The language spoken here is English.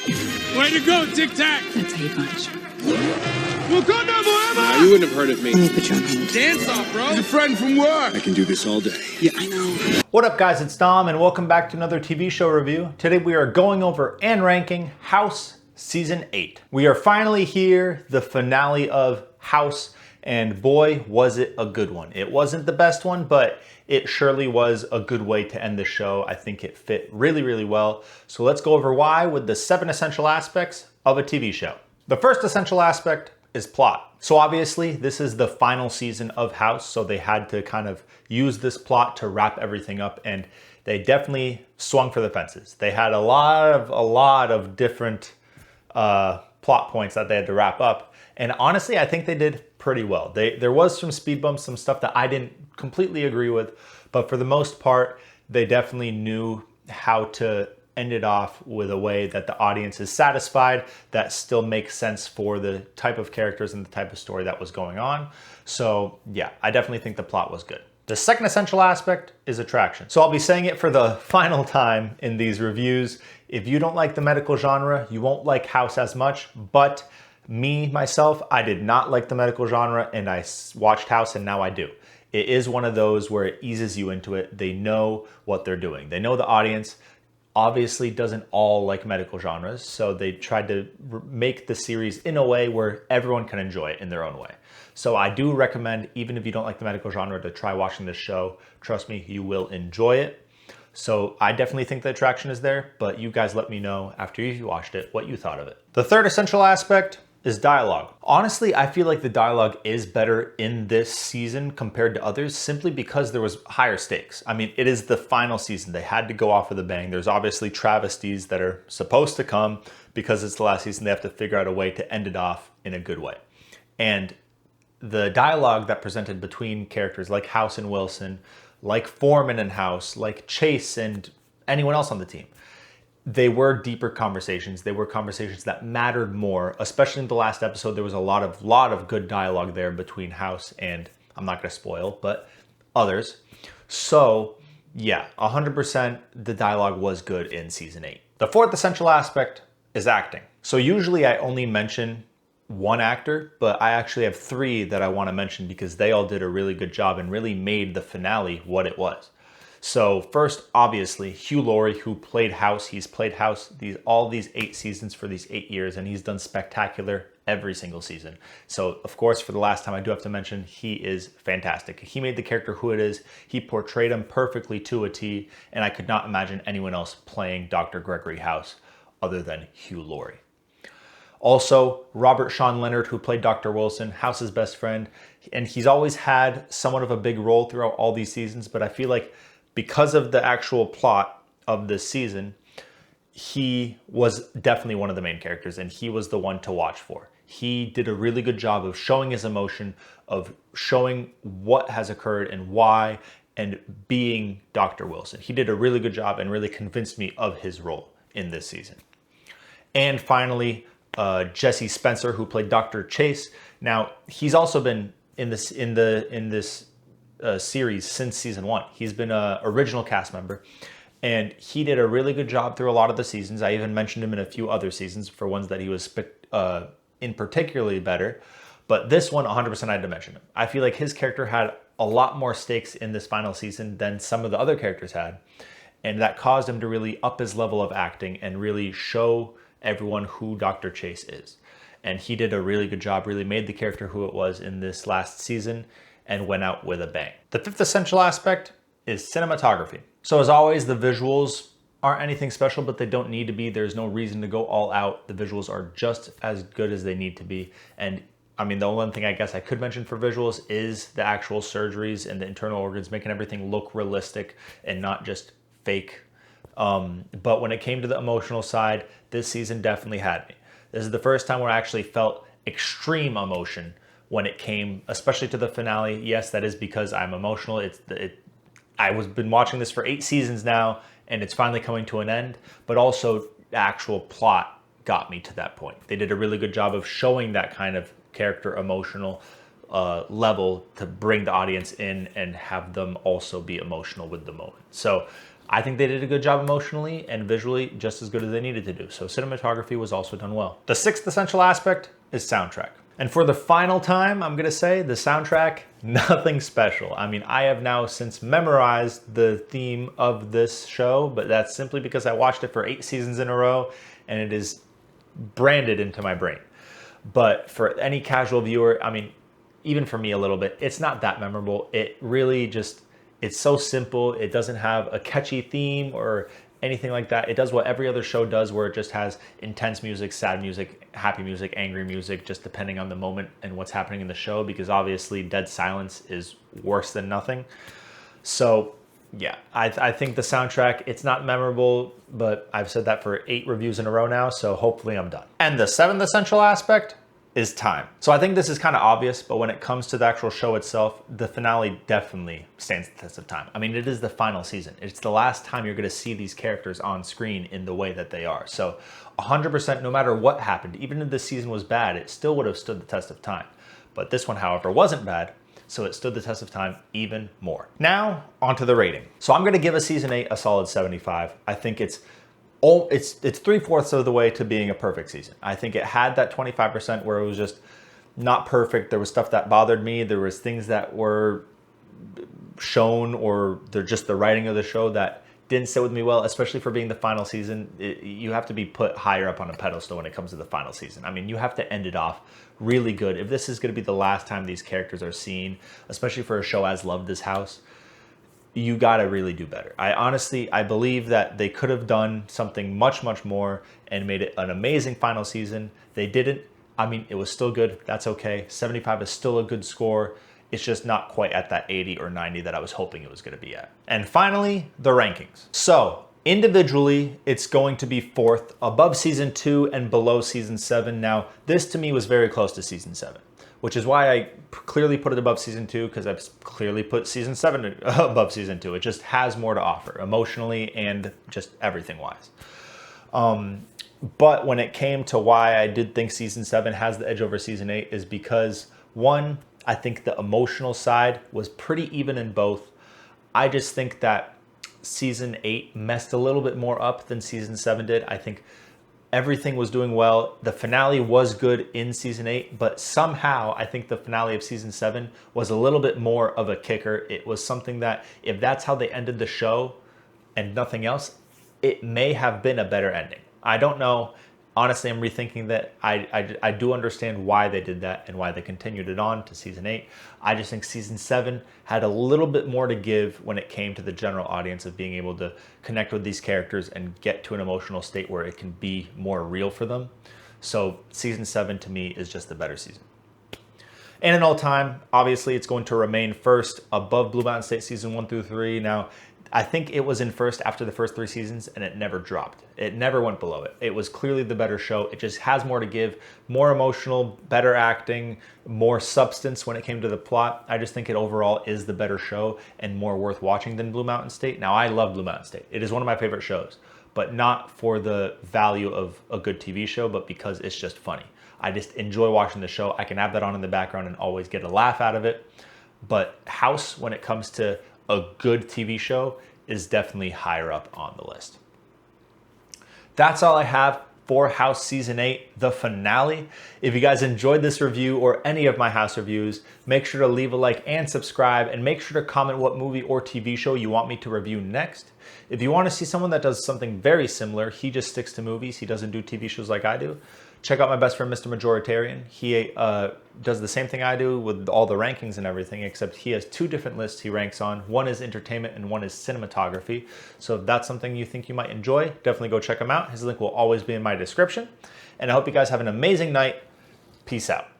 Way to go, Tic Tac! That's how you punch. Wakanda forever! Nah, you wouldn't have heard of me. Let me put you on hold. Dance off, bro! He's a friend from work! I can do this all day. Yeah, I know. What up, guys? It's Dom, and welcome back to another TV show review. Today we are going over and ranking House Season 8. We are finally here, the finale of House, and boy, was it a good one. It wasn't the best one, but it surely was a good way to end the show. I think it fit really, really well. So let's go over why with the 7 essential aspects of a TV show. The first essential aspect is plot. So obviously this is the final season of House, so they had to kind of use this plot to wrap everything up, and they definitely swung for the fences. They had a lot of different plot points that they had to wrap up, and honestly I think they did pretty well. There was some speed bumps, some stuff that I didn't completely agree with, but for the most part they definitely knew how to end it off with a way that the audience is satisfied, that still makes sense for the type of characters and the type of story that was going on. So yeah, I definitely think the plot was good. The second essential aspect is attraction. So I'll be saying it for the final time in these reviews. If you don't like the medical genre, you won't like House as much, but myself, I did not like the medical genre, and I watched House and now I do. It is one of those where it eases you into it. They know what they're doing. They know the audience obviously doesn't all like medical genres, so they tried to make the series in a way where everyone can enjoy it in their own way. So I do recommend, even if you don't like the medical genre, to try watching this show. Trust me, you will enjoy it. So I definitely think the attraction is there, but you guys let me know after you watched it what you thought of it. The third essential aspect is dialogue. Honestly, I feel like the dialogue is better in this season compared to others, simply because there was higher stakes. I mean, it is the final season. They had to go off with a bang. There's obviously travesties that are supposed to come because it's the last season. They have to figure out a way to end it off in a good way. And the dialogue that presented between characters like House and Wilson, like Foreman and House, like Chase and anyone else on the team, they were deeper conversations. They were conversations that mattered more, especially in the last episode. There was a lot of good dialogue there between House and, I'm not gonna spoil, but others. So yeah, 100% the dialogue was good in season 8. The fourth essential aspect is acting. So usually I only mention one actor, but I actually have 3 that I wanna mention because they all did a really good job and really made the finale what it was. So first, obviously, Hugh Laurie, who played House. He's played House all these 8 seasons for these 8 years, and he's done spectacular every single season. So of course, for the last time, I do have to mention, he is fantastic. He made the character who it is. He portrayed him perfectly to a T, and I could not imagine anyone else playing Dr. Gregory House other than Hugh Laurie. Also, Robert Sean Leonard, who played Dr. Wilson, House's best friend, and he's always had somewhat of a big role throughout all these seasons, but I feel like because of the actual plot of this season, he was definitely one of the main characters, and he was the one to watch for. He did a really good job of showing his emotion, of showing what has occurred and why, and being Dr. Wilson. He did a really good job and really convinced me of his role in this season. And finally, Jesse Spencer, who played Dr. Chase. Now, he's also been in this series since season 1. He's been an original cast member, and he did a really good job through a lot of the seasons. I even mentioned him in a few other seasons for ones that he was in particularly better, but this one 100% I had to mention him. I feel like his character had a lot more stakes in this final season than some of the other characters had, and that caused him to really up his level of acting and really show everyone who Dr. Chase is. And he did a really good job, really made the character who it was in this last season, and went out with a bang. The fifth essential aspect is cinematography. So as always, the visuals aren't anything special, but they don't need to be. There's no reason to go all out. The visuals are just as good as they need to be. And I mean, the only thing I guess I could mention for visuals is the actual surgeries and the internal organs, making everything look realistic and not just fake. But when it came to the emotional side, this season definitely had me. This is the first time where I actually felt extreme emotion when it came, especially to the finale. Yes, that is because I'm emotional. I've been watching this for 8 seasons now, and it's finally coming to an end, but also the actual plot got me to that point. They did a really good job of showing that kind of character emotional level to bring the audience in and have them also be emotional with the moment. So I think they did a good job emotionally and visually, just as good as they needed to do. So cinematography was also done well. The sixth essential aspect is soundtrack. And for the final time, I'm gonna say the soundtrack, nothing special. I mean, I have now since memorized the theme of this show, but that's simply because I watched it for 8 seasons in a row and it is branded into my brain. But for any casual viewer, I mean, even for me a little bit, it's not that memorable. It really just, it's so simple. It doesn't have a catchy theme or anything like that. It does what every other show does, where it just has intense music, sad music, happy music, angry music, just depending on the moment and what's happening in the show, because obviously dead silence is worse than nothing. So yeah, I think the soundtrack, it's not memorable, but I've said that for 8 reviews in a row now, so hopefully I'm done. And the seventh essential aspect is time. So I think this is kind of obvious, but when it comes to the actual show itself, the finale definitely stands the test of time. I mean, it is the final season. It's the last time you're gonna see these characters on screen in the way that they are. So 100%, no matter what happened, even if this season was bad, it still would have stood the test of time. But this one, however, wasn't bad, so it stood the test of time even more. Now, onto the rating. So I'm gonna give a season 8 a solid 75. I think it's 3/4 of the way to being a perfect season. I think it had that 25% where it was just not perfect. There was stuff that bothered me. There was things that were shown, or they're just the writing of the show that didn't sit with me well, especially for being the final season. You have to be put higher up on a pedestal when it comes to the final season. I mean, you have to end it off really good. If this is going to be the last time these characters are seen, especially for a show as loved as House, you gotta really do better. I believe that they could have done something much, much more and made it an amazing final season. They didn't. I mean, it was still good. That's okay. 75 is still a good score. It's just not quite at that 80 or 90 that I was hoping it was gonna be at. And finally, the rankings. So individually, it's going to be 4th, above season 2 and below season 7. Now, this to me was very close to season 7. Which is why I clearly put it above season 2, because I've clearly put season 7 above season 2. It just has more to offer emotionally and just everything wise. But when it came to why I did think season 7 has the edge over season 8 is because, one, I think the emotional side was pretty even in both. I just think that season 8 messed a little bit more up than season 7 did. I think everything was doing well. The finale was good in season 8, but somehow I think the finale of season 7 was a little bit more of a kicker. It was something that, if that's how they ended the show and nothing else, it may have been a better ending. I don't know. Honestly, I'm rethinking that. I do understand why they did that and why they continued it on to season 8. I just think season 7 had a little bit more to give when it came to the general audience of being able to connect with these characters and get to an emotional state where it can be more real for them. So season 7 to me is just the better season. And in all time, obviously it's going to remain first above Blue Mountain State season 1 through 3. Now, I think it was in first after the first 3 seasons, and it never dropped. It never went below it. It was clearly the better show. It just has more to give, more emotional, better acting, more substance when it came to the plot. I just think it overall is the better show and more worth watching than Blue Mountain State. Now, I love Blue Mountain State. It is one of my favorite shows, but not for the value of a good TV show, but because it's just funny. I just enjoy watching the show. I can have that on in the background and always get a laugh out of it. But House, when it comes to a good TV show, is definitely higher up on the list. That's all I have for House Season 8, the finale. If you guys enjoyed this review or any of my House reviews, make sure to leave a like and subscribe, and make sure to comment what movie or TV show you want me to review next. If you want to see someone that does something very similar, he just sticks to movies, he doesn't do TV shows like I do, check out my best friend, Mr. Majoritarian. He does the same thing I do with all the rankings and everything, except he has 2 different lists he ranks on. One is entertainment and one is cinematography. So if that's something you think you might enjoy, definitely go check him out. His link will always be in my description. And I hope you guys have an amazing night. Peace out.